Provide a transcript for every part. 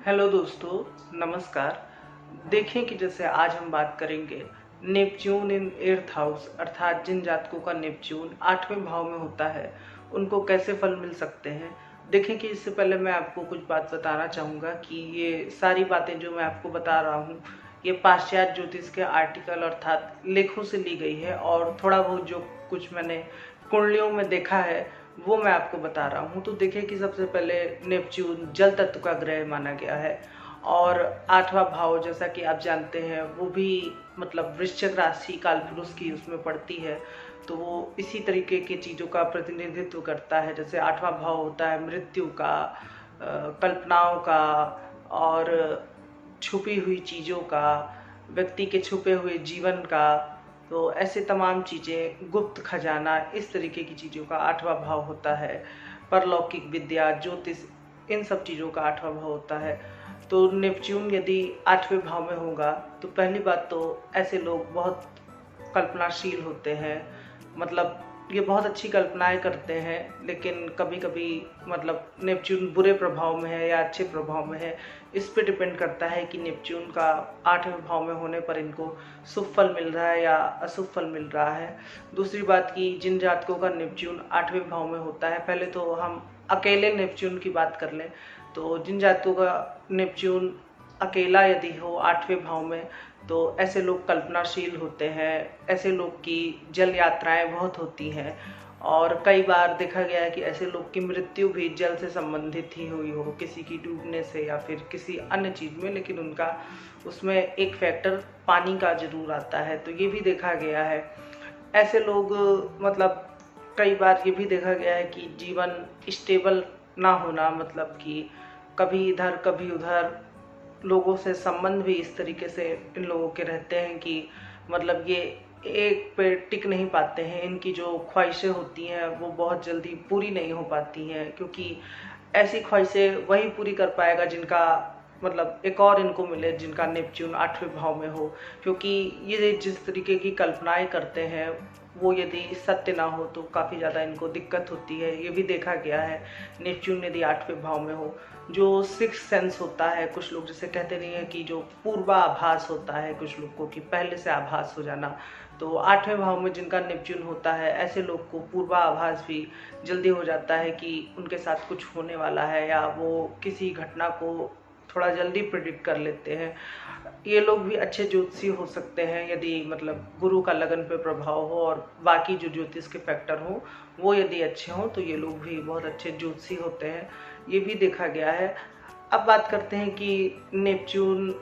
Hello दोस्तों, नमस्कार। देखें कि जैसे आज हम बात करेंगे नेपच्यून इन 8th हाउस, अर्थात जिन जातकों का नेपच्यून 8वें भाव में होता है उनको कैसे फल मिल सकते हैं। देखें कि इससे पहले मैं आपको कुछ बात बताना चाहूँगा कि ये सारी बातें जो मैं आपको बता रहा हूँ ये पाश्चात्य ज्योतिष के आर्टिकल अर्थात लेखों से ली गई है, और थोड़ा बहुत जो कुछ मैंने कुंडलियों में देखा है वो मैं आपको बता रहा हूँ। तो देखिए कि सबसे पहले नेपच्यून जल तत्व का ग्रह माना गया है, और 8वां भाव जैसा कि आप जानते हैं वो भी मतलब वृश्चिक राशि कालपुरुष की उसमें पड़ती है, तो वो इसी तरीके की चीज़ों का प्रतिनिधित्व करता है। जैसे 8वां भाव होता है मृत्यु का, कल्पनाओं का, और छुपी हुई चीज़ों का, व्यक्ति के छुपे हुए जीवन का। तो ऐसे तमाम चीज़ें, गुप्त खजाना, इस तरीके की चीज़ों का 8वां भाव होता है। परलौकिक विद्या, ज्योतिष, इन सब चीज़ों का 8वां भाव होता है। तो नेपच्यून यदि 8वें भाव में होगा तो पहली बात तो ऐसे लोग बहुत कल्पनाशील होते हैं। मतलब ये बहुत अच्छी कल्पनाएं करते हैं, लेकिन कभी कभी मतलब नेपच्यून बुरे प्रभाव में है या अच्छे प्रभाव में है, इस पे डिपेंड करता है कि नेपच्यून का 8वें भाव में होने पर इनको शुभ फल मिल रहा है या अशुभ फल मिल रहा है। दूसरी बात कि जिन जातकों का नेपच्यून 8वें भाव में होता है, पहले तो हम अकेले नेपच्यून की बात कर लें। तो जिन जातकों का नेपच्यून अकेला यदि हो 8वें भाव में, तो ऐसे लोग कल्पनाशील होते हैं। ऐसे लोग की जल यात्राएं बहुत होती हैं, और कई बार देखा गया है कि ऐसे लोग की मृत्यु भी जल से संबंधित ही हुई हो, किसी की डूबने से या फिर किसी अन्य चीज़ में, लेकिन उनका उसमें एक फैक्टर पानी का जरूर आता है। तो ये भी देखा गया है। ऐसे लोग मतलब कई बार ये भी देखा गया है कि जीवन स्टेबल ना होना, मतलब कि कभी इधर कभी उधर, लोगों से संबंध भी इस तरीके से इन लोगों के रहते हैं कि मतलब ये एक पे टिक नहीं पाते हैं। इनकी जो ख्वाहिशें होती हैं वो बहुत जल्दी पूरी नहीं हो पाती हैं, क्योंकि ऐसी ख्वाहिशें वही पूरी कर पाएगा जिनका मतलब एक और इनको मिले जिनका नेपच्यून 8वें भाव में हो। क्योंकि ये जिस तरीके की कल्पनाएं करते हैं वो यदि सत्य ना हो तो काफ़ी ज़्यादा इनको दिक्कत होती है। ये भी देखा गया है नेपच्यून यदि 8वें भाव में हो। जो सिक्स सेंस होता है, कुछ लोग जैसे कहते नहीं है कि जो पूर्वाभास होता है कुछ लोग को, कि पहले से आभास हो जाना, तो 8वें भाव में जिनका नेपच्यून होता है ऐसे लोग को पूर्वाभास भी जल्दी हो जाता है कि उनके साथ कुछ होने वाला है, या वो किसी घटना को थोड़ा जल्दी प्रिडिक्ट कर लेते हैं। ये लोग भी अच्छे ज्योतिषी हो सकते हैं यदि मतलब गुरु का लगन पे प्रभाव हो, और बाकी जो ज्योतिष के फैक्टर हो वो यदि अच्छे हों तो ये लोग भी बहुत अच्छे ज्योतिषी होते हैं। ये भी देखा गया है। अब बात करते हैं कि नेपच्यून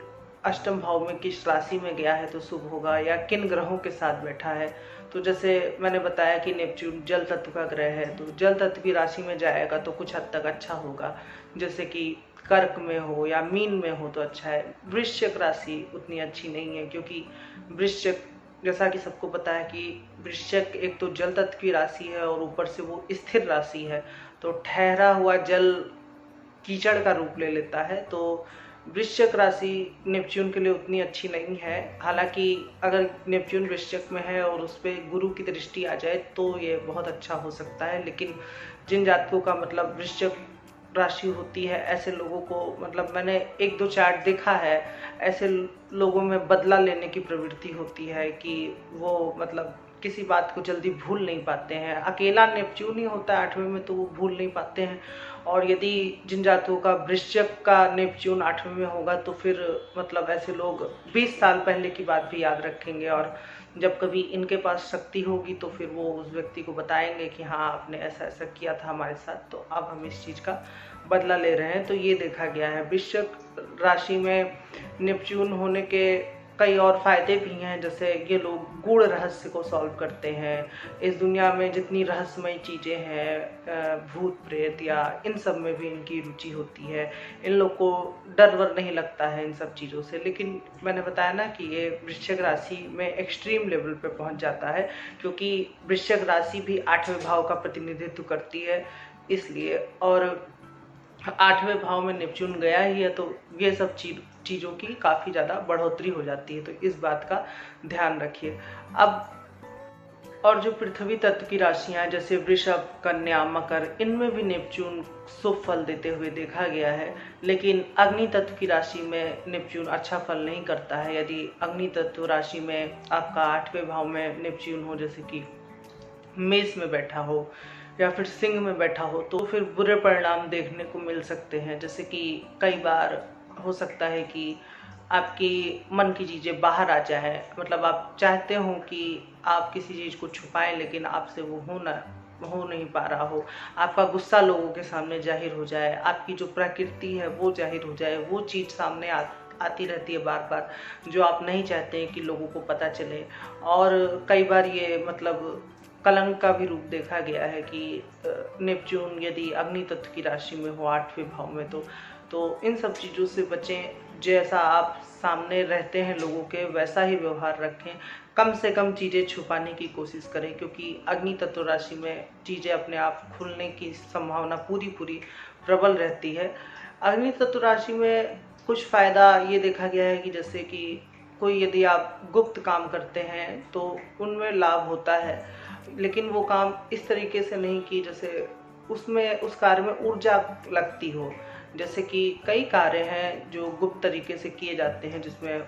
अष्टम भाव में किस राशि में गया है तो शुभ होगा, या किन ग्रहों के साथ बैठा है। तो जैसे मैंने बताया कि नेपच्यून जल तत्व का ग्रह है, तो जल तत्व की राशि में जाएगा तो कुछ हद तक अच्छा होगा। जैसे कि कर्क में हो या मीन में हो तो अच्छा है। वृश्चिक राशि उतनी अच्छी नहीं है, क्योंकि वृश्चिक, जैसा कि सबको पता है कि वृश्चिक एक तो जल तत्व की राशि है और ऊपर से वो स्थिर राशि है, तो ठहरा हुआ जल कीचड़ का रूप ले लेता है। तो वृश्चिक राशि नेपच्यून के लिए उतनी अच्छी नहीं है। हालांकि अगर नेपच्यून वृश्चिक में है और उस पर गुरु की दृष्टि आ जाए तो ये बहुत अच्छा हो सकता है। लेकिन जिन जातकों का मतलब वृश्चिक राशि होती है, ऐसे लोगों को मतलब मैंने एक दो चार्ट देखा है, ऐसे लोगों में बदला लेने की प्रवृत्ति होती है कि वो मतलब किसी बात को जल्दी भूल नहीं पाते हैं। अकेला नेपच्यून ही होता है 8वें में तो वो भूल नहीं पाते हैं। और यदि जिन जातकों का वृश्चिक का नेपच्यून 8वें में होगा तो फिर मतलब ऐसे लोग 20 साल पहले की बात भी याद रखेंगे, और जब कभी इनके पास शक्ति होगी तो फिर वो उस व्यक्ति को बताएंगे कि हाँ आपने ऐसा ऐसा किया था हमारे साथ, तो अब हम इस चीज़ का बदला ले रहे हैं। तो ये देखा गया है। वृश्चिक राशि में नेपच्यून होने के कई और फायदे भी हैं, जैसे ये लोग गूढ़ रहस्य को सॉल्व करते हैं। इस दुनिया में जितनी रहस्यमय चीज़ें हैं, भूत प्रेत या इन सब में भी इनकी रुचि होती है। इन लोग को डर वर नहीं लगता है इन सब चीज़ों से। लेकिन मैंने बताया ना कि ये वृश्चिक राशि में एक्सट्रीम लेवल पे पहुंच जाता है, क्योंकि वृश्चिक राशि भी 8वें भाव का प्रतिनिधित्व करती है इसलिए। और 8वें भाव में नेपच्यून गया ही है तो ये सब चीज़ों की काफ़ी ज़्यादा बढ़ोतरी हो जाती है, तो इस बात का ध्यान रखिए। अब और जो पृथ्वी तत्व की राशियां जैसे वृषभ, कन्या, मकर, इनमें भी नेपच्यून शुभ फल देते हुए देखा गया है। लेकिन अग्नि तत्व की राशि में नेपच्यून अच्छा फल नहीं करता है। यदि अग्नि तत्व राशि में आपका 8वें भाव में नेपच्यून हो, जैसे कि मेष में बैठा हो या फिर सिंह में बैठा हो, तो फिर बुरे परिणाम देखने को मिल सकते हैं। जैसे कि कई बार हो सकता है कि आपकी मन की चीज़ें बाहर आ जाए, मतलब आप चाहते हो कि आप किसी चीज़ को छुपाएं लेकिन आपसे वो हो नहीं पा रहा हो। आपका गुस्सा लोगों के सामने जाहिर हो जाए, आपकी जो प्रकृति है वो जाहिर हो जाए, वो चीज़ सामने आती रहती है बार बार, जो आप नहीं चाहते हैं कि लोगों को पता चले। और कई बार ये मतलब कलंक का भी रूप देखा गया है कि नेपच्यून यदि अग्नि तत्व की राशि में हो 8वें भाव में, तो इन सब चीज़ों से बचें। जैसा आप सामने रहते हैं लोगों के, वैसा ही व्यवहार रखें। कम से कम चीज़ें छुपाने की कोशिश करें, क्योंकि अग्नि तत्व राशि में चीज़ें अपने आप खुलने की संभावना पूरी प्रबल रहती है। अग्नि तत्व राशि में कुछ फ़ायदा ये देखा गया है कि जैसे कि कोई यदि आप गुप्त काम करते हैं तो उनमें लाभ होता है, लेकिन वो काम इस तरीके से नहीं कि जैसे उसमें उस कार्य में ऊर्जा लगती हो। जैसे कि कई कार्य हैं जो गुप्त तरीके से किए जाते हैं जिसमें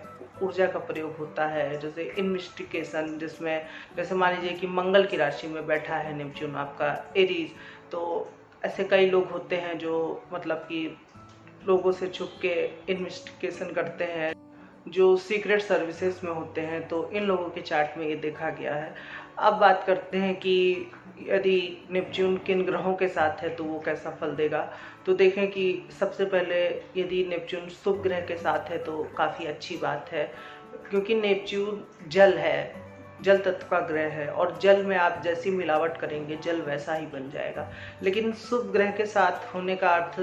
ऊर्जा का प्रयोग होता है, जैसे इन्वेस्टिगेशन, जिसमें जैसे मान लीजिए कि मंगल की राशि में बैठा है नेपच्यून आपका एरीज, तो ऐसे कई लोग होते हैं जो मतलब कि लोगों से छुप के इन्वेस्टिगेशन करते हैं, जो सीक्रेट सर्विसेज में होते हैं। तो इन लोगों के चार्ट में ये देखा गया है। अब बात करते हैं कि यदि नेपच्यून किन ग्रहों के साथ है तो वो कैसा फल देगा। तो देखें कि सबसे पहले यदि नेपच्यून शुभ ग्रह के साथ है तो काफ़ी अच्छी बात है, क्योंकि नेपच्यून जल है, जल तत्व का ग्रह है, और जल में आप जैसी मिलावट करेंगे जल वैसा ही बन जाएगा। लेकिन शुभ ग्रह के साथ होने का अर्थ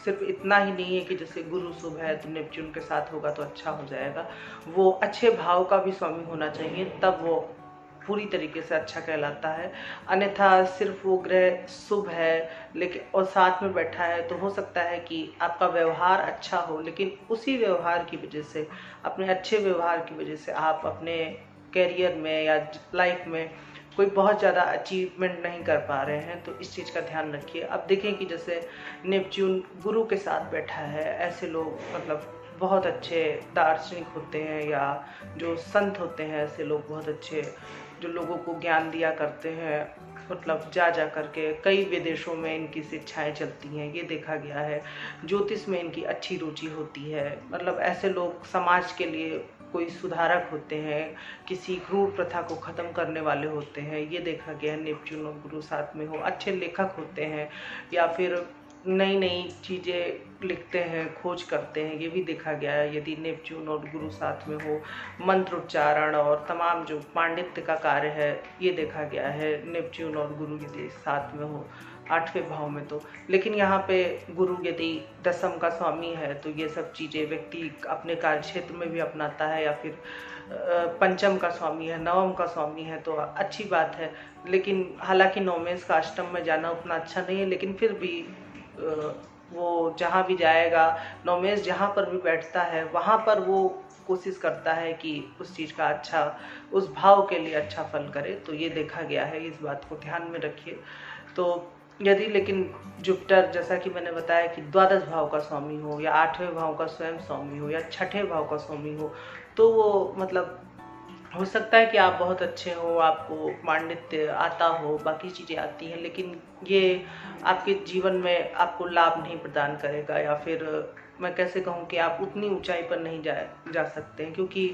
सिर्फ इतना ही नहीं है कि जैसे गुरु शुभ है तो नेपच्यून के साथ होगा तो अच्छा हो जाएगा। वो अच्छे भाव का भी स्वामी होना चाहिए, तब वो पूरी तरीके से अच्छा कहलाता है। अन्यथा सिर्फ वो ग्रह शुभ है लेकिन और साथ में बैठा है तो हो सकता है कि आपका व्यवहार अच्छा हो, लेकिन उसी व्यवहार की वजह से, अपने अच्छे व्यवहार की वजह से आप अपने कैरियर में या लाइफ में कोई बहुत ज़्यादा अचीवमेंट नहीं कर पा रहे हैं। तो इस चीज़ का ध्यान रखिए। अब देखें कि जैसे नेपच्यून गुरु के साथ बैठा है, ऐसे लोग मतलब बहुत अच्छे दार्शनिक होते हैं, या जो संत होते हैं, ऐसे लोग बहुत अच्छे जो लोगों को ज्ञान दिया करते हैं, मतलब जा करके कई विदेशों में इनकी शिक्षाएं चलती हैं, ये देखा गया है। ज्योतिष में इनकी अच्छी रुचि होती है, मतलब ऐसे लोग समाज के लिए कोई सुधारक होते हैं, किसी क्रूर प्रथा को ख़त्म करने वाले होते हैं, ये देखा गया है। नेपच्यून और गुरु साथ में हो, अच्छे लेखक होते हैं, या फिर नई नई चीज़ें लिखते हैं, खोज करते हैं, ये भी देखा गया है यदि नेपच्यून और गुरु साथ में हो। मंत्र उच्चारण और तमाम जो पांडित्य का कार्य है ये देखा गया है नेपच्यून और गुरु यदि साथ में हो 8वें भाव में तो। लेकिन यहाँ पे गुरु यदि 10वीं का स्वामी है तो ये सब चीज़ें व्यक्ति अपने कार्य क्षेत्र में भी अपनाता है, या फिर पंचम का स्वामी है, 9वीं का स्वामी है तो अच्छी बात है। लेकिन हालांकि नवमेश का अष्टम में जाना उतना अच्छा नहीं है, लेकिन फिर भी वो जहाँ भी जाएगा, नवमेश जहाँ पर भी बैठता है वहाँ पर वो कोशिश करता है कि उस चीज़ का अच्छा, उस भाव के लिए अच्छा फल करे। तो ये देखा गया है, इस बात को ध्यान में रखिए। तो यदि लेकिन जुपिटर, जैसा कि मैंने बताया कि द्वादश भाव का स्वामी हो, या 8वें भाव का स्वयं स्वामी हो, या 6ठे भाव का स्वामी हो, तो वो मतलब हो सकता है कि आप बहुत अच्छे हो, आपको पांडित्य आता हो, बाकी चीज़ें आती हैं, लेकिन ये आपके जीवन में आपको लाभ नहीं प्रदान करेगा, या फिर मैं कैसे कहूँ कि आप उतनी ऊंचाई पर नहीं जा सकते हैं, क्योंकि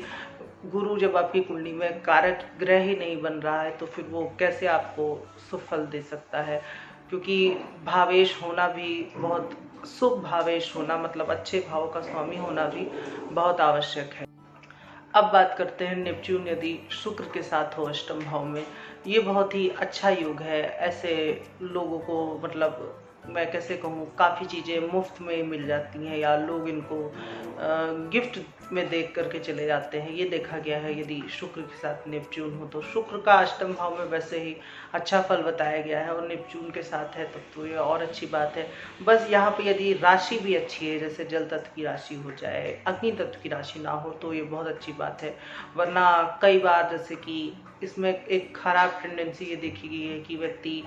गुरु जब आपकी कुंडली में कारक ग्रह ही नहीं बन रहा है तो फिर वो कैसे आपको शुभ फल दे सकता है। क्योंकि भावेश होना भी बहुत, शुभ भावेश होना मतलब अच्छे भाव का स्वामी होना भी बहुत आवश्यक है। अब बात करते हैं नेपच्यून यदि शुक्र के साथ हो अष्टम भाव में, ये बहुत ही अच्छा योग है। ऐसे लोगों को मतलब मैं कैसे कहूँ, काफ़ी चीज़ें मुफ्त में मिल जाती हैं या लोग इनको गिफ्ट में देख करके चले जाते हैं। ये देखा गया है यदि शुक्र के साथ नेपच्यून हो तो। शुक्र का अष्टम भाव में वैसे ही अच्छा फल बताया गया है और नेपच्यून के साथ है तब तो ये और अच्छी बात है। बस यहाँ पे यदि राशि भी अच्छी है, जैसे जल तत्व की राशि हो जाए, अग्नि तत्व की राशि ना हो तो ये बहुत अच्छी बात है। वरना कई बार जैसे कि इसमें एक खराब टेंडेंसी ये देखी गई है कि व्यक्ति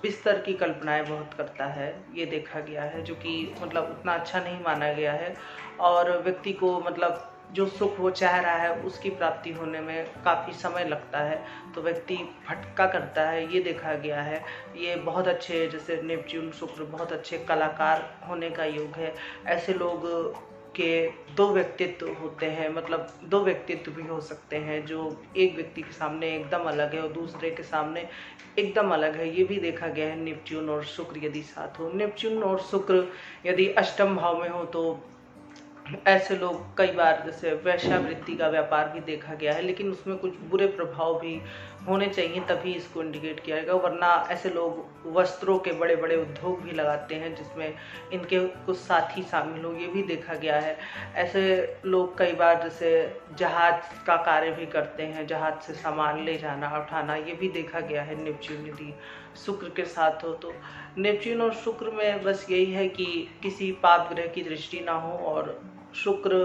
बिस्तर की कल्पनाएं बहुत करता है, ये देखा गया है, जो कि मतलब उतना अच्छा नहीं माना गया है। और व्यक्ति को मतलब जो सुख वो चाह रहा है उसकी प्राप्ति होने में काफ़ी समय लगता है, तो व्यक्ति भटका करता है, ये देखा गया है। ये बहुत अच्छे, जैसे नेपच्यून शुक्र बहुत अच्छे कलाकार होने का योग है। ऐसे लोग के दो व्यक्तित्व होते हैं, मतलब दो व्यक्तित्व भी हो सकते हैं, जो एक व्यक्ति के सामने एकदम अलग है और दूसरे के सामने एकदम अलग है। ये भी देखा गया है नेपच्यून और शुक्र यदि साथ हो। नेपच्यून और शुक्र यदि अष्टम भाव में हो तो ऐसे लोग कई बार जैसे वेश्यावृत्ति का व्यापार भी देखा गया है, लेकिन उसमें कुछ बुरे प्रभाव भी होने चाहिए तभी इसको इंडिकेट किया जाएगा। वरना ऐसे लोग वस्त्रों के बड़े बड़े उद्योग भी लगाते हैं जिसमें इनके कुछ साथी शामिल हो, ये भी देखा गया है। ऐसे लोग कई बार जैसे जहाज का कार्य भी करते हैं, जहाज से सामान ले जाना उठाना, ये भी देखा गया है नेपच्यून यदि शुक्र के साथ हो तो। नेपच्यून और शुक्र में बस यही है कि किसी पाप ग्रह की दृष्टि ना हो और शुक्र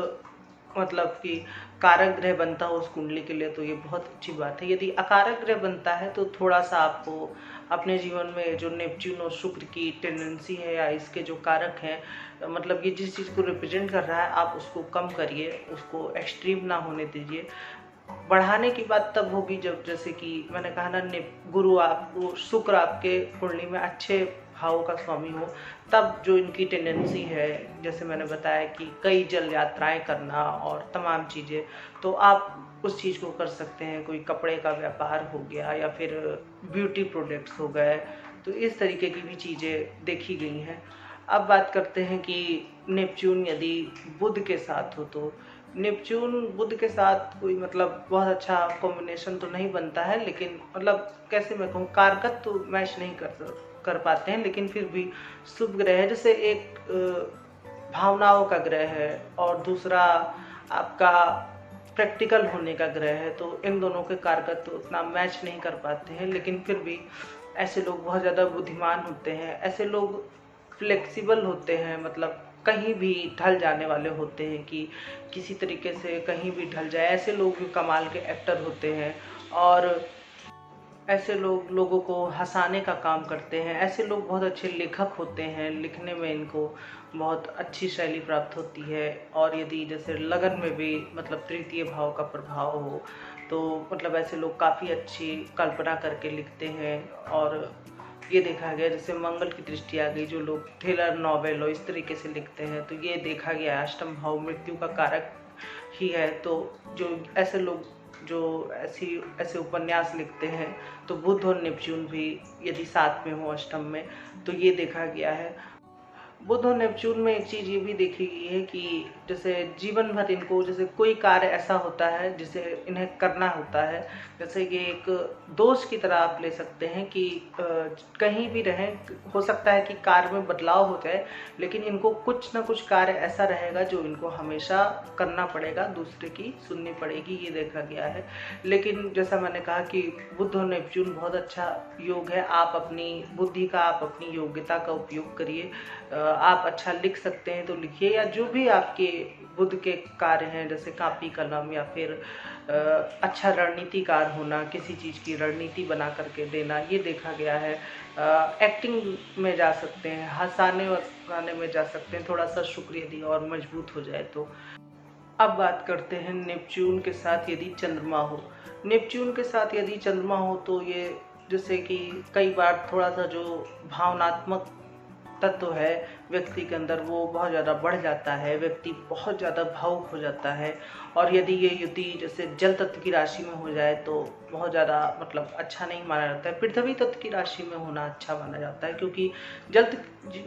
मतलब कि कारक ग्रह बनता हो उस कुंडली के लिए तो ये बहुत अच्छी बात है। यदि अकारक ग्रह बनता है तो थोड़ा सा आपको अपने जीवन में जो नेपच्यून और शुक्र की टेंडेंसी है या इसके जो कारक हैं, मतलब ये जिस चीज़ को रिप्रेजेंट कर रहा है आप उसको कम करिए, उसको एक्सट्रीम ना होने दीजिए। बढ़ाने की बात तब होगी जब, जैसे कि मैंने कहा ना, गुरु आपको, शुक्र आपके कुंडली में अच्छे भाव का स्वामी हो, तब जो इनकी टेंडेंसी है, जैसे मैंने बताया कि कई जल यात्राएं करना और तमाम चीज़ें, तो आप उस चीज़ को कर सकते हैं। कोई कपड़े का व्यापार हो गया या फिर ब्यूटी प्रोडक्ट्स हो गए, तो इस तरीके की भी चीज़ें देखी गई हैं। अब बात करते हैं कि नेपच्यून यदि बुध के साथ हो तो। नेपच्यून बुध के साथ कोई मतलब बहुत अच्छा कॉम्बिनेशन तो नहीं बनता है, लेकिन मतलब कैसे मैं कहूँ, कारकत तो मैच नहीं कर पाते हैं, लेकिन फिर भी शुभ ग्रह है। जैसे एक भावनाओं का ग्रह है और दूसरा आपका प्रैक्टिकल होने का ग्रह है, तो इन दोनों के कारकत तो उतना मैच नहीं कर पाते हैं, लेकिन फिर भी ऐसे लोग बहुत ज़्यादा बुद्धिमान होते हैं। ऐसे लोग फ्लेक्सिबल होते हैं, मतलब कहीं भी ढल जाने वाले होते हैं कि किसी तरीके से कहीं भी ढल जाए। ऐसे लोग भी कमाल के एक्टर होते हैं और ऐसे लोग लोगों को हंसाने का काम करते हैं। ऐसे लोग बहुत अच्छे लेखक होते हैं, लिखने में इनको बहुत अच्छी शैली प्राप्त होती है। और यदि जैसे लगन में भी मतलब तृतीय भाव का प्रभाव हो तो मतलब ऐसे लोग काफ़ी अच्छी कल्पना करके लिखते हैं। और ये देखा गया, जैसे मंगल की दृष्टि आ गई, जो लोग थ्रिलर नॉवेल और इस तरीके से लिखते हैं, तो ये देखा गया अष्टम भाव मृत्यु का कारक ही है। तो जो ऐसे लोग जो ऐसे उपन्यास लिखते हैं, तो बुध और नेपच्यून भी यदि साथ में हो अष्टम में, तो ये देखा गया है। बुध और नेपच्यून में एक चीज़ ये भी देखी गई है कि जैसे जीवन भर इनको, जैसे कोई कार्य ऐसा होता है जिसे इन्हें करना होता है, जैसे कि एक दोष की तरह आप ले सकते हैं कि कहीं भी रहें, हो सकता है कि कार्य में बदलाव हो जाए, लेकिन इनको कुछ ना कुछ कार्य ऐसा रहेगा जो इनको हमेशा करना पड़ेगा, दूसरे की सुननी पड़ेगी, ये देखा गया है। लेकिन जैसा मैंने कहा कि बुध और नेपच्यून बहुत अच्छा योग है। आप अपनी बुद्धि का, आप अपनी योग्यता का उपयोग करिए। आप अच्छा लिख सकते हैं तो लिखिए, या जो भी आपके बुध के कार्य हैं, जैसे कापी कलम या फिर अच्छा रणनीतिकार होना, किसी चीज़ की रणनीति बना करके देना, ये देखा गया है। एक्टिंग में जा सकते हैं, हंसाने वसाने में जा सकते हैं, थोड़ा सा शुक्र यदि और मजबूत हो जाए तो। अब बात करते हैं नेपच्यून के साथ यदि चंद्रमा हो। नेपच्यून के साथ यदि चंद्रमा हो तो ये जैसे कि कई बार थोड़ा सा जो भावनात्मक तत्व है व्यक्ति के अंदर वो बहुत ज़्यादा बढ़ जाता है, व्यक्ति बहुत ज़्यादा भावुक हो जाता है। और यदि ये युति जैसे जल तत्व की राशि में हो जाए तो बहुत ज़्यादा मतलब अच्छा नहीं माना जाता है। पृथ्वी तत्व की राशि में होना अच्छा माना जाता है, क्योंकि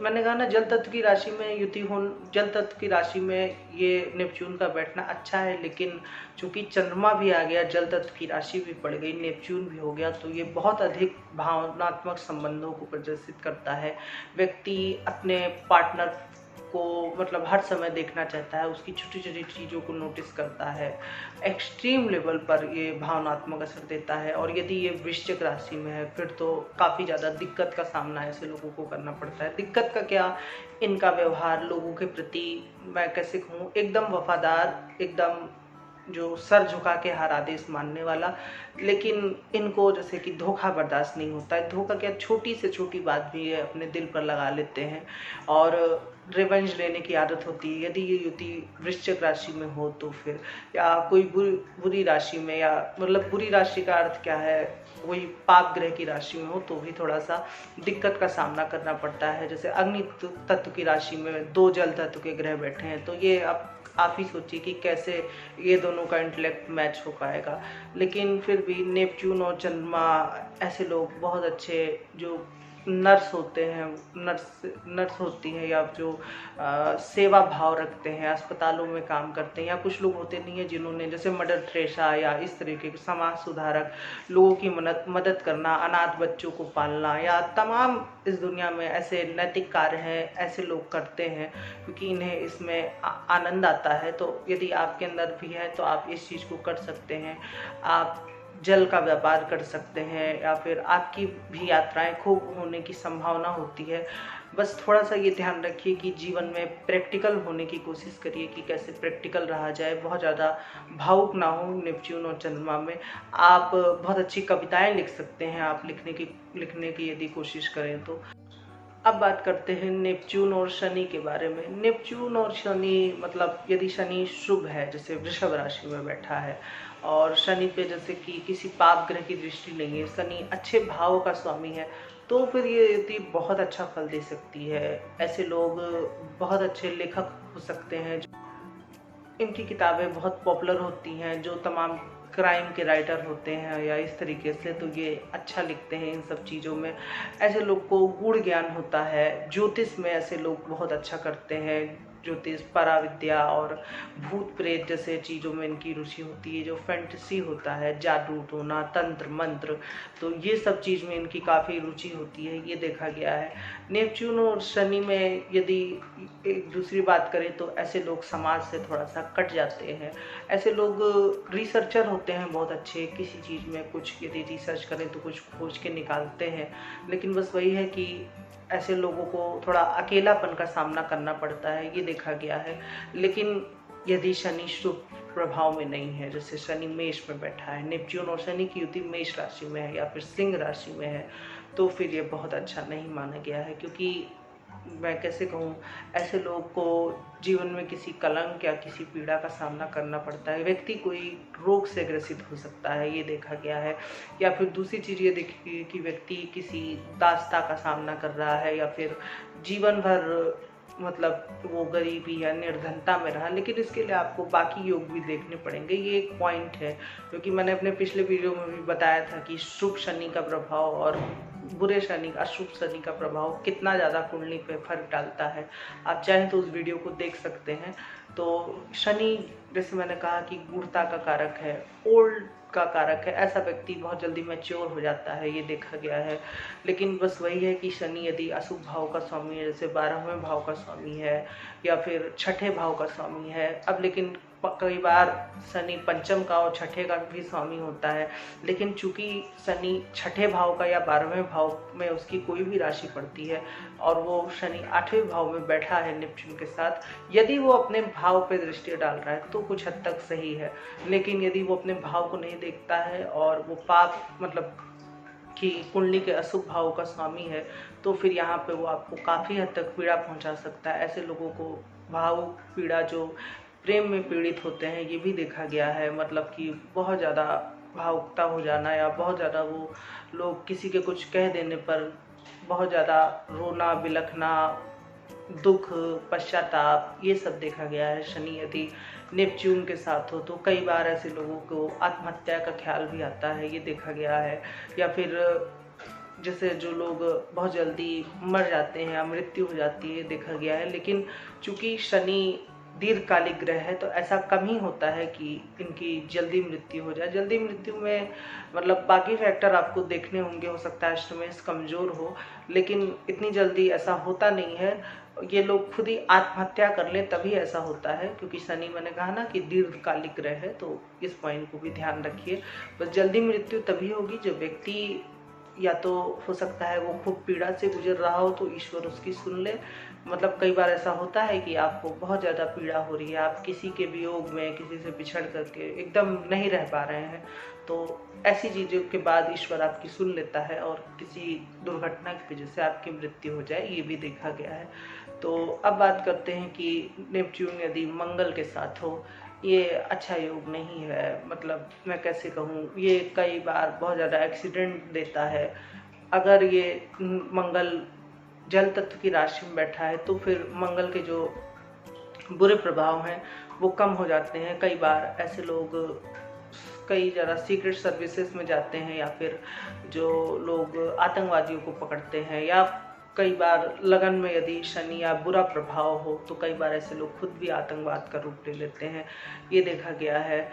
मैंने कहा ना, जल तत्व की राशि में युति हो, जल तत्व की राशि में ये नेपच्यून का बैठना अच्छा है। लेकिन चूंकि चंद्रमा भी आ गया, जल तत्व की राशि भी पड़ गई, नेपच्यून भी हो गया, तो ये बहुत अधिक भावनात्मक संबंधों को प्रदर्शित करता है। व्यक्ति अपने पार्टनर को मतलब हर समय देखना चाहता है, उसकी छोटी छोटी चीज़ों को नोटिस करता है, एक्सट्रीम लेवल पर ये भावनात्मक असर देता है। और यदि ये वृश्चिक राशि में है फिर तो काफ़ी ज़्यादा दिक्कत का सामना ऐसे लोगों को करना पड़ता है। दिक्कत का क्या, इनका व्यवहार लोगों के प्रति, मैं कैसे कहूँ, एकदम वफादार, एकदम जो सर झुका के हर आदेश मानने वाला। लेकिन इनको जैसे कि धोखा बर्दाश्त नहीं होता है। धोखा क्या, छोटी से छोटी बात भी ये अपने दिल पर लगा लेते हैं और रिवेंज लेने की आदत होती है। यदि ये युति वृश्चिक राशि में हो तो फिर, या कोई बुरी राशि में, या मतलब बुरी राशि का अर्थ क्या है, वही पाप ग्रह की राशि में हो तो भी थोड़ा सा दिक्कत का सामना करना पड़ता है। जैसे अग्नि तत्व की राशि में 2 जल तत्व के ग्रह बैठे हैं, तो ये अब आप ही सोचिए कि कैसे ये दोनों का इंटेलेक्ट मैच हो पाएगा। लेकिन फिर भी नेपच्यून और चंद्रमा, ऐसे लोग बहुत अच्छे जो नर्स होते हैं, नर्स होती हैं, या जो सेवा भाव रखते हैं, अस्पतालों में काम करते हैं, या कुछ लोग होते नहीं है जिन्होंने जैसे मदर टेरेसा या इस तरीके के समाज सुधारक, लोगों की मदद करना, अनाथ बच्चों को पालना, या तमाम इस दुनिया में ऐसे नैतिक कार्य हैं, ऐसे लोग करते हैं क्योंकि इन्हें इसमें आनंद आता है। तो यदि आपके अंदर भी है तो आप इस चीज़ को कर सकते हैं। आप जल का व्यापार कर सकते हैं, या फिर आपकी भी यात्राएं खूब होने की संभावना होती है। बस थोड़ा सा ये ध्यान रखिए कि जीवन में प्रैक्टिकल होने की कोशिश करिए कि कैसे प्रैक्टिकल रहा जाए, बहुत ज़्यादा भावुक ना हो। नेपच्यून और चंद्रमा में आप बहुत अच्छी कविताएं लिख सकते हैं, आप लिखने की यदि कोशिश करें तो। अब बात करते हैं नेपच्यून और शनि के बारे में। नेपच्यून और शनि मतलब यदि शनि शुभ है, जैसे वृषभ राशि में बैठा है, और शनि पे जैसे कि किसी पाप ग्रह की दृष्टि नहीं है, शनि अच्छे भाव का स्वामी है, तो फिर ये युति बहुत अच्छा फल दे सकती है। ऐसे लोग बहुत अच्छे लेखक हो सकते हैं, इनकी किताबें बहुत पॉपुलर होती हैं, जो तमाम क्राइम के राइटर होते हैं या इस तरीके से, तो ये अच्छा लिखते हैं इन सब चीज़ों में। ऐसे लोग को गूढ़ ज्ञान होता है। ज्योतिष में ऐसे लोग बहुत अच्छा करते हैं, ज्योतिष, पराविद्या और भूत प्रेत जैसे चीज़ों में इनकी रुचि होती है। जो फैंटेसी होता है, जादू टोना, तंत्र मंत्र, तो ये सब चीज़ में इनकी काफ़ी रुचि होती है, ये देखा गया है। नेपच्यून और शनि में यदि एक दूसरी बात करें तो ऐसे लोग समाज से थोड़ा सा कट जाते हैं। ऐसे लोग रिसर्चर होते हैं बहुत अच्छे, किसी चीज़ में कुछ यदि रिसर्च करें तो कुछ खोज के निकालते हैं। लेकिन बस वही है कि ऐसे लोगों को थोड़ा अकेलापन का सामना करना पड़ता है, ये देखा गया है। लेकिन यदि शनि शुभ प्रभाव में नहीं है, जैसे शनि मेष में बैठा है, नेपच्यून और शनि की युति मेष राशि में है या फिर सिंह राशि में है, तो फिर ये बहुत अच्छा नहीं माना गया है। क्योंकि मैं कैसे कहूँ, ऐसे लोग को जीवन में किसी कलंक या किसी पीड़ा का सामना करना पड़ता है। व्यक्ति कोई रोग से ग्रसित हो सकता है, ये देखा गया है। या फिर दूसरी चीज़ ये देखी कि व्यक्ति किसी दास्ता का सामना कर रहा है, या फिर जीवन भर मतलब वो गरीबी या निर्धनता में रहा। लेकिन इसके लिए आपको बाकी योग भी देखने पड़ेंगे, ये एक पॉइंट है। क्योंकि मैंने अपने पिछले वीडियो में भी बताया था कि शुभ शनि का प्रभाव और बुरे शनि, अशुभ शनि का प्रभाव कितना ज़्यादा कुंडली पे फर्क डालता है। आप चाहें तो उस वीडियो को देख सकते हैं। तो शनि, जैसे मैंने कहा कि गूढ़ता का कारक है, ओल्ड का कारक है। ऐसा व्यक्ति बहुत जल्दी मैच्योर हो जाता है, ये देखा गया है। लेकिन बस वही है कि शनि यदि अशुभ भाव का स्वामी है, जैसे 12वें भाव का स्वामी है या फिर छठे भाव का स्वामी है। अब लेकिन कई बार शनि पंचम का और छठे का भी स्वामी होता है। लेकिन चूंकि शनि छठे भाव का या 12वें भाव में उसकी कोई भी राशि पड़ती है और वो शनि 8वें भाव में बैठा है नेपच्यून के साथ, यदि वो अपने भाव पे दृष्टि डाल रहा है तो कुछ हद तक सही है। लेकिन यदि वो अपने भाव को नहीं देखता है और वो पाप मतलब कि कुंडली के अशुभ भाव का स्वामी है, तो फिर यहाँ पे वो आपको काफ़ी हद तक पीड़ा पहुँचा सकता है। ऐसे लोगों को भाव पीड़ा, जो प्रेम में पीड़ित होते हैं, ये भी देखा गया है। मतलब कि बहुत ज़्यादा भावुकता हो जाना, या बहुत ज़्यादा वो लोग किसी के कुछ कह देने पर बहुत ज़्यादा रोना बिलखना, दुख, पश्चाताप, ये सब देखा गया है। शनि यदि नेपच्यून के साथ हो तो कई बार ऐसे लोगों को आत्महत्या का ख्याल भी आता है, ये देखा गया है। या फिर जैसे जो लोग बहुत जल्दी मर जाते हैं या मृत्यु हो जाती है, देखा गया है। लेकिन चूंकि शनि दीर्घकालिक ग्रह है तो ऐसा कम ही होता है कि इनकी जल्दी मृत्यु हो जाए। जल्दी मृत्यु में मतलब बाकी फैक्टर आपको देखने होंगे, हो सकता है अष्टमेश कमजोर हो, लेकिन इतनी जल्दी ऐसा होता नहीं है। ये लोग खुद ही आत्महत्या कर ले तभी ऐसा होता है, क्योंकि शनि मैंने कहा ना कि दीर्घकालिक ग्रह है, तो इस पॉइंट को भी ध्यान रखिए। बस जल्दी मृत्यु तभी होगी जब व्यक्ति या तो हो सकता है वो खूब पीड़ा से गुजर रहा हो तो ईश्वर उसकी सुन ले। मतलब कई बार ऐसा होता है कि आपको बहुत ज़्यादा पीड़ा हो रही है, आप किसी के वियोग में, किसी से बिछड़ करके एकदम नहीं रह पा रहे हैं, तो ऐसी चीज़ों के बाद ईश्वर आपकी सुन लेता है और किसी दुर्घटना की वजह से आपकी मृत्यु हो जाए, ये भी देखा गया है। तो अब बात करते हैं कि नेपच्यून यदि मंगल के साथ हो, ये अच्छा योग नहीं है। मतलब मैं कैसे कहूँ, ये कई बार बहुत ज़्यादा एक्सीडेंट देता है। अगर ये मंगल जल तत्व की राशि में बैठा है तो फिर मंगल के जो बुरे प्रभाव हैं वो कम हो जाते हैं। कई बार ऐसे लोग कई ज़्यादा सीक्रेट सर्विसेज में जाते हैं, या फिर जो लोग आतंकवादियों को पकड़ते हैं, या कई बार लगन में यदि शनि या बुरा प्रभाव हो तो कई बार ऐसे लोग खुद भी आतंकवाद का रूप ले लेते हैं, ये देखा गया है।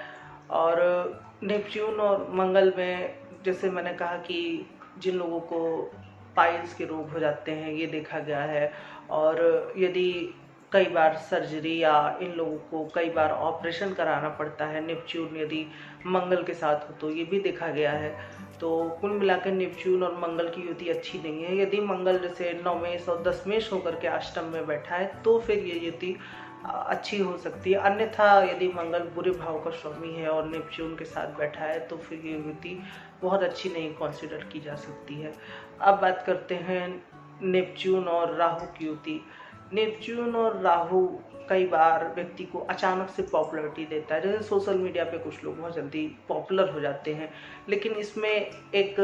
और नेपच्यून और मंगल में जैसे मैंने कहा कि जिन लोगों को पाइल्स के रोग हो जाते हैं, ये देखा गया है। और यदि कई बार सर्जरी या इन लोगों को कई बार ऑपरेशन कराना पड़ता है नेपच्यून यदि मंगल के साथ हो, तो ये भी देखा गया है। तो कुल मिलाकर नेपच्यून और मंगल की युति अच्छी नहीं है। यदि मंगल जैसे नवमेश और दशमेश होकर के अष्टम में बैठा है तो फिर ये युति अच्छी हो सकती है। अन्यथा यदि मंगल बुरे भाव का स्वामी है और नेपच्यून के साथ बैठा है तो फिर ये युति बहुत अच्छी नहीं कंसिडर की जा सकती है। अब बात करते हैं नेपच्यून और राहु की युति। नेपच्यून और राहु कई बार व्यक्ति को अचानक से पॉपुलैरिटी देता है। जैसे सोशल मीडिया पे कुछ लोग बहुत जल्दी पॉपुलर हो जाते हैं, लेकिन इसमें एक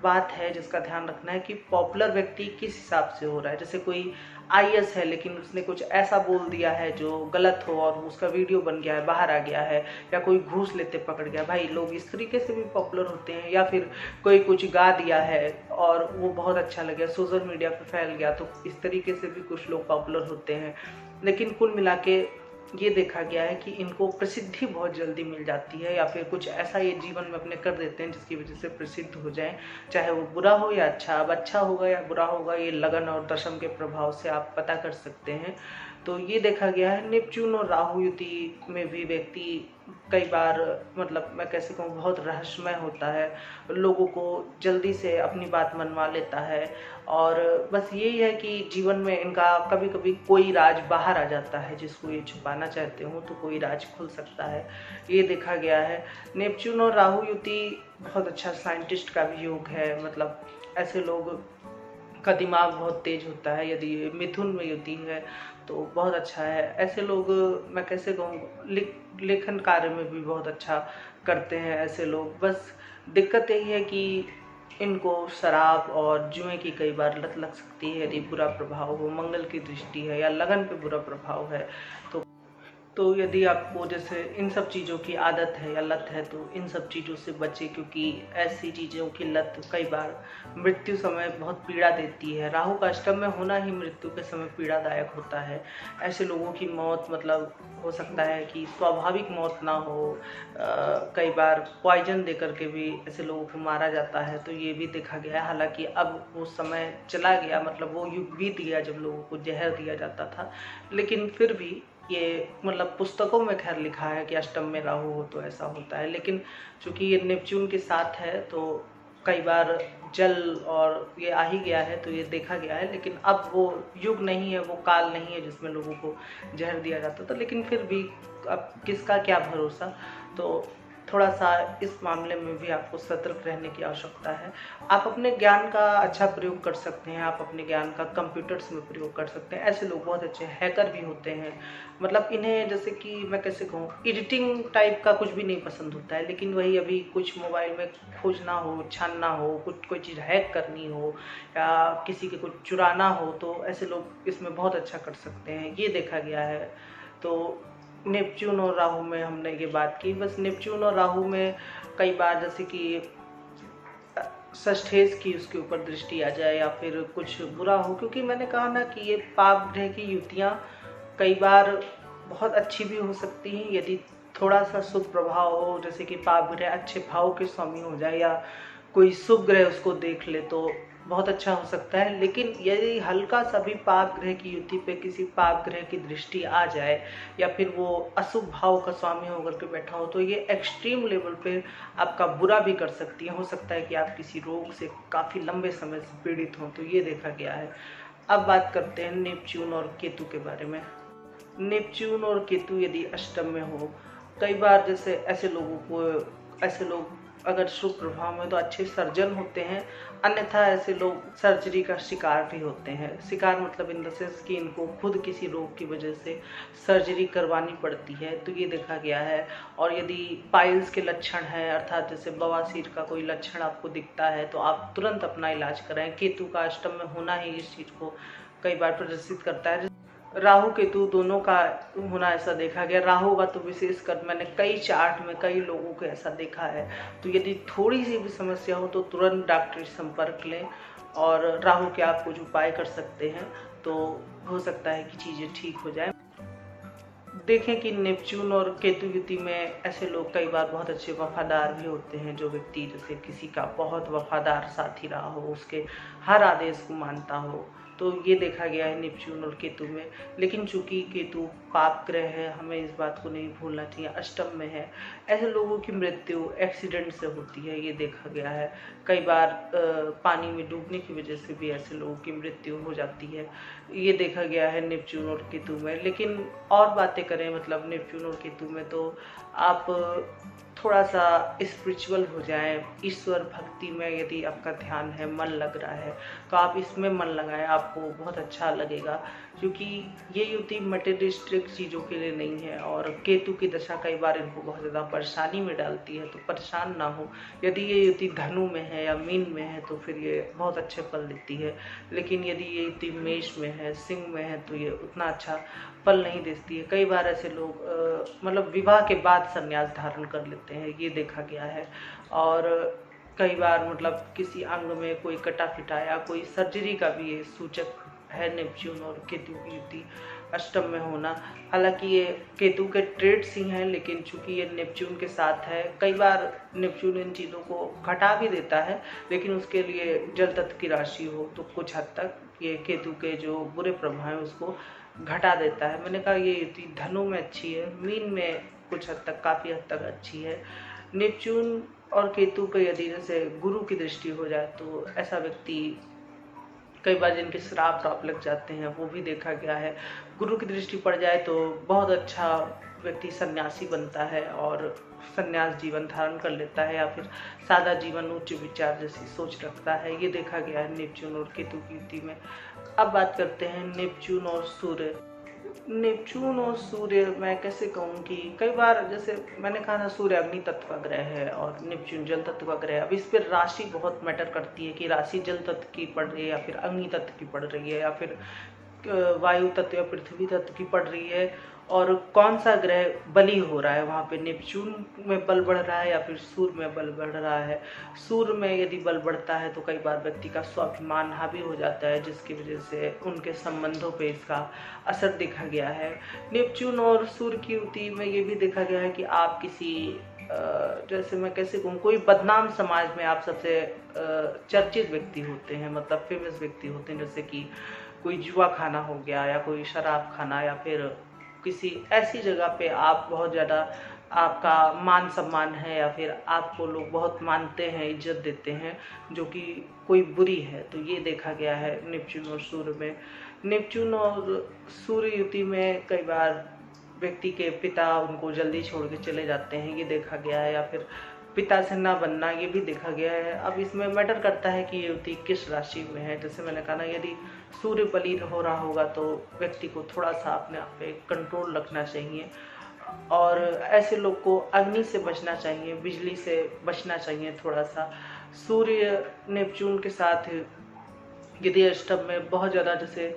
बात है जिसका ध्यान रखना है कि पॉपुलर व्यक्ति किस हिसाब से हो रहा है। जैसे कोई आईएएस है लेकिन उसने कुछ ऐसा बोल दिया है जो गलत हो और उसका वीडियो बन गया है, बाहर आ गया है, या कोई घूस लेते पकड़ गया, भाई लोग इस तरीके से भी पॉपुलर होते हैं। या फिर कोई कुछ गा दिया है और वो बहुत अच्छा लगा, सोशल मीडिया पे फैल गया, तो इस तरीके से भी कुछ लोग पॉपुलर होते हैं। लेकिन कुल मिला के ये देखा गया है कि इनको प्रसिद्धि बहुत जल्दी मिल जाती है, या फिर कुछ ऐसा ये जीवन में अपने कर देते हैं जिसकी वजह से प्रसिद्ध हो जाएं, चाहे वो बुरा हो या अच्छा। अब अच्छा होगा या बुरा होगा ये लगन और दशम के प्रभाव से आप पता कर सकते हैं। तो ये देखा गया है नेपच्यून और राहु युति में भी व्यक्ति कई बार मतलब मैं कैसे कहूँ बहुत रहस्यमय होता है, लोगों को जल्दी से अपनी बात मनवा लेता है। और बस यही है कि जीवन में इनका कभी कभी कोई राज बाहर आ जाता है जिसको ये छुपाना चाहते हो तो कोई राज खुल सकता है, ये देखा गया है। नेपच्यून और राहु युति बहुत अच्छा साइंटिस्ट का भी योग है। मतलब ऐसे लोग का दिमाग बहुत तेज होता है। यदि मिथुन में युति है तो बहुत अच्छा है। ऐसे लोग मैं कैसे कहूँ लेखन कार्य में भी बहुत अच्छा करते हैं ऐसे लोग। बस दिक्कत यही है कि इनको शराब और जुए की कई बार लत लग सकती है यदि बुरा प्रभाव हो, मंगल की दृष्टि है या लगन पे बुरा प्रभाव है। तो यदि आपको जैसे इन सब चीज़ों की आदत है या लत है तो इन सब चीज़ों से बचे, क्योंकि ऐसी चीज़ों की लत कई बार मृत्यु समय बहुत पीड़ा देती है। राहु का अष्टम में होना ही मृत्यु के समय पीड़ादायक होता है। ऐसे लोगों की मौत मतलब हो सकता है कि स्वाभाविक मौत ना हो, कई बार पॉइजन दे करके भी ऐसे लोगों को मारा जाता है, तो ये भी देखा गया है। हालांकि अब वो समय चला गया, मतलब वो युग बीत गया जब लोगों को जहर दिया जाता था, लेकिन फिर भी ये मतलब पुस्तकों में खैर लिखा है कि अष्टम में राहु हो तो ऐसा होता है। लेकिन चूंकि ये नेपच्यून के साथ है तो कई बार जल और ये आ ही गया है तो ये देखा गया है। लेकिन अब वो युग नहीं है, वो काल नहीं है जिसमें लोगों को जहर दिया जाता था। लेकिन फिर भी अब किसका क्या भरोसा। तो थोड़ा सा इस मामले में भी आपको सतर्क रहने की आवश्यकता है। आप अपने ज्ञान का अच्छा प्रयोग कर सकते हैं, आप अपने ज्ञान का कंप्यूटर्स में प्रयोग कर सकते हैं। ऐसे लोग बहुत अच्छे हैकर भी होते हैं। मतलब इन्हें जैसे कि मैं कैसे कहूँ, एडिटिंग टाइप का कुछ भी नहीं पसंद होता है, लेकिन वही अभी कुछ मोबाइल में खोजना हो, छानना हो, कुछ कोई चीज़ हैक करनी हो या किसी के कुछ चुराना हो, तो ऐसे लोग इसमें बहुत अच्छा कर सकते हैं, ये देखा गया है। तो नेपच्यून और राहु में हमने ये बात की। बस नेपच्यून और राहु में कई बार जैसे कि षष्ठेश की उसके ऊपर दृष्टि आ जाए या फिर कुछ बुरा हो, क्योंकि मैंने कहा ना कि ये पाप ग्रह की युतियाँ कई बार बहुत अच्छी भी हो सकती हैं यदि थोड़ा सा शुभ प्रभाव हो, जैसे कि पाप ग्रह अच्छे भाव के स्वामी हो जाए या कोई शुभ ग्रह उसको देख ले तो बहुत अच्छा हो सकता है। लेकिन यदि हल्का सा भी पाप ग्रह की युति पे किसी पाप ग्रह की दृष्टि आ जाए या फिर वो अशुभ भाव का स्वामी होकर के बैठा हो, तो ये एक्सट्रीम लेवल पे आपका बुरा भी कर सकती है। हो सकता है कि आप किसी रोग से काफ़ी लंबे समय से पीड़ित हों, तो ये देखा गया है। अब बात करते हैं नेपच्यून और केतु के बारे में। नेपच्यून और केतु यदि अष्टम में हो, कई बार जैसे ऐसे लोग अगर शुभ प्रभाव में तो अच्छे सर्जन होते हैं, अन्यथा ऐसे लोग सर्जरी का शिकार भी होते हैं। शिकार मतलब इन द सेंस कि इनको खुद किसी रोग की वजह से सर्जरी करवानी पड़ती है, तो ये देखा गया है। और यदि पाइल्स के लक्षण हैं, अर्थात जैसे बवासीर का कोई लक्षण आपको दिखता है, तो आप तुरंत अपना इलाज कराएं। केतु का अष्टम में होना ही इस चीज़ को कई बार प्रदर्शित करता है। राहु केतु दोनों का होना ऐसा देखा गया। राहु का तो विशेषकर मैंने कई चार्ट में कई लोगों को ऐसा देखा है। तो यदि थोड़ी सी भी समस्या हो तो तुरंत डॉक्टर से संपर्क लें और राहु के आप कुछ उपाय कर सकते हैं, तो हो सकता है कि चीज़ें ठीक हो जाए। देखें कि नेपच्यून और केतु युति में ऐसे लोग कई बार बहुत अच्छे वफादार भी होते हैं। जो व्यक्ति जैसे किसी का बहुत वफादार साथी रहा हो, उसके हर आदेश को मानता हो, तो ये देखा गया है नेपच्यून और केतु में। लेकिन चूंकि केतु पाप ग्रह है, हमें इस बात को नहीं भूलना चाहिए, अष्टम में है। ऐसे लोगों की मृत्यु एक्सीडेंट से होती है, ये देखा गया है। कई बार पानी में डूबने की वजह से भी ऐसे लोगों की मृत्यु हो जाती है, ये देखा गया है नेपच्यून और केतु में। लेकिन और बातें करें मतलब नेपच्यून और केतु में, तो आप थोड़ा सा स्पिरिचुअल हो जाएं, ईश्वर भक्ति में यदि आपका ध्यान है, मन लग रहा है, तो आप इसमें मन लगाएं, आपको बहुत अच्छा लगेगा। क्योंकि ये युति मटेरियलिस्टिक चीज़ों के लिए नहीं है। और केतु की दशा कई बार इनको बहुत ज़्यादा परेशानी में डालती है, तो परेशान ना हो। यदि ये युति धनु में है या मीन में है तो फिर ये बहुत अच्छे फल देती है। लेकिन यदि ये युति मेष में है, सिंह में है, तो ये उतना अच्छा फल नहीं देती है। कई बार ऐसे लोग मतलब विवाह के बाद संन्यास धारण कर लेते हैं, ये देखा गया है। और कई बार मतलब किसी अंग में कोई कटा फिटा या कोई सर्जरी का भी ये सूचक है नेपच्यून और केतु की युति अष्टम में होना। हालांकि ये केतु के ट्रेड्स ही हैं, लेकिन चूंकि ये नेपच्यून के साथ है, कई बार नेपच्यून इन चीज़ों को घटा भी देता है। लेकिन उसके लिए जल तत्व की राशि हो तो कुछ हद तक ये केतु के जो बुरे प्रभाव हैं उसको घटा देता है। मैंने कहा ये युति धनु में अच्छी है, मीन में कुछ हद तक, काफ़ी हद तक अच्छी है। नेपच्यून और केतु पे यदि जैसे गुरु की दृष्टि हो जाए तो ऐसा व्यक्ति, कई बार जिनके श्राप लग जाते हैं, वो भी देखा गया है। गुरु की दृष्टि पड़ जाए तो बहुत अच्छा व्यक्ति सन्यासी बनता है और सन्यास जीवन धारण कर लेता है, या फिर सादा जीवन, उच्च विचार जैसी सोच रखता है, ये देखा गया है नेपच्यून और केतु की युति में। अब बात करते हैं नेपच्यून और सूर्य। नेपच्यून और सूर्य मैं कैसे कहूँ कि कई बार जैसे मैंने कहा ना, सूर्य अग्नि तत्व का ग्रह है और नेपच्यून जल तत्व का ग्रह है। अब इस पर राशि बहुत मैटर करती है कि राशि जल तत्व की पड़ रही है या फिर अग्नि तत्व की पड़ रही है या फिर वायु तत्व या पृथ्वी तत्व की पड़ रही है, और कौन सा ग्रह बली हो रहा है वहाँ पे, नेपच्यून में बल बढ़ रहा है या फिर सूर्य में बल बढ़ रहा है। सूर्य में यदि बल बढ़ता है तो कई बार व्यक्ति का स्वाभिमान हावी हो जाता है, जिसकी वजह से उनके संबंधों पे इसका असर देखा गया है। नेपच्यून और सूर्य की युति में ये भी देखा गया है कि आप किसी जैसे मैं कैसे कहूँ, कोई बदनाम समाज में आप सबसे चर्चित व्यक्ति होते हैं, मतलब फेमस व्यक्ति होते हैं। जैसे कि कोई जुआ खाना हो गया या कोई शराब खाना, या फिर किसी ऐसी जगह पे आप बहुत ज़्यादा, आपका मान सम्मान है या फिर आपको लोग बहुत मानते हैं, इज्जत देते हैं, जो कि कोई बुरी है, तो ये देखा गया है नेपच्यून और सूर्य में। नेपच्यून और सूर्य युति में कई बार व्यक्ति के पिता उनको जल्दी छोड़ के चले जाते हैं, ये देखा गया है, या फिर पिता से ना बनना, ये भी देखा गया है। अब इसमें मैटर करता है कि युवती किस राशि में है। जैसे मैंने कहा ना, यदि सूर्य बलीन हो रहा होगा तो व्यक्ति को थोड़ा सा अपने आप पे कंट्रोल रखना चाहिए, और ऐसे लोग को अग्नि से बचना चाहिए, बिजली से बचना चाहिए थोड़ा सा। सूर्य नेपच्यून के साथ यदि अष्टम में बहुत ज़्यादा जैसे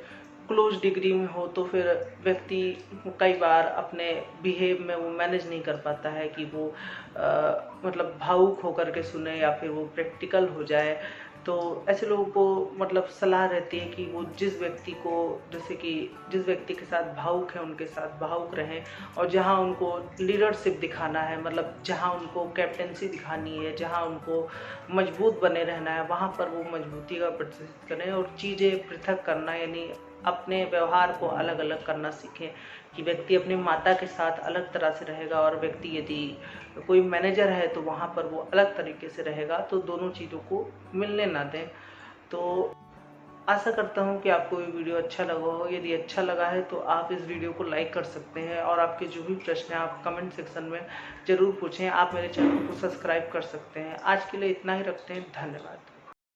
क्लोज डिग्री में हो तो फिर व्यक्ति कई बार अपने बिहेव में वो मैनेज नहीं कर पाता है कि वो मतलब भावुक होकर के सुने या फिर वो प्रैक्टिकल हो जाए। तो ऐसे लोगों को मतलब सलाह रहती है कि वो जिस व्यक्ति को, जैसे कि जिस व्यक्ति के साथ भावुक है उनके साथ भावुक रहें, और जहाँ उनको लीडरशिप दिखाना है, मतलब जहाँ उनको कैप्टेंसी दिखानी है, जहाँ उनको मजबूत बने रहना है, वहाँ पर वो मजबूती का प्रदर्शित करें, और चीज़ें पृथक करना यानी अपने व्यवहार को अलग अलग करना सीखें। कि व्यक्ति अपनी माता के साथ अलग तरह से रहेगा, और व्यक्ति यदि कोई मैनेजर है तो वहाँ पर वो अलग तरीके से रहेगा, तो दोनों चीज़ों को मिलने ना दें। तो आशा करता हूँ कि आपको ये वीडियो अच्छा लगा हो। यदि अच्छा लगा है तो आप इस वीडियो को लाइक कर सकते हैं, और आपके जो भी प्रश्न हैं आप कमेंट सेक्शन में ज़रूर पूछें। आप मेरे चैनल को सब्सक्राइब कर सकते हैं। आज के लिए इतना ही रखते हैं, धन्यवाद।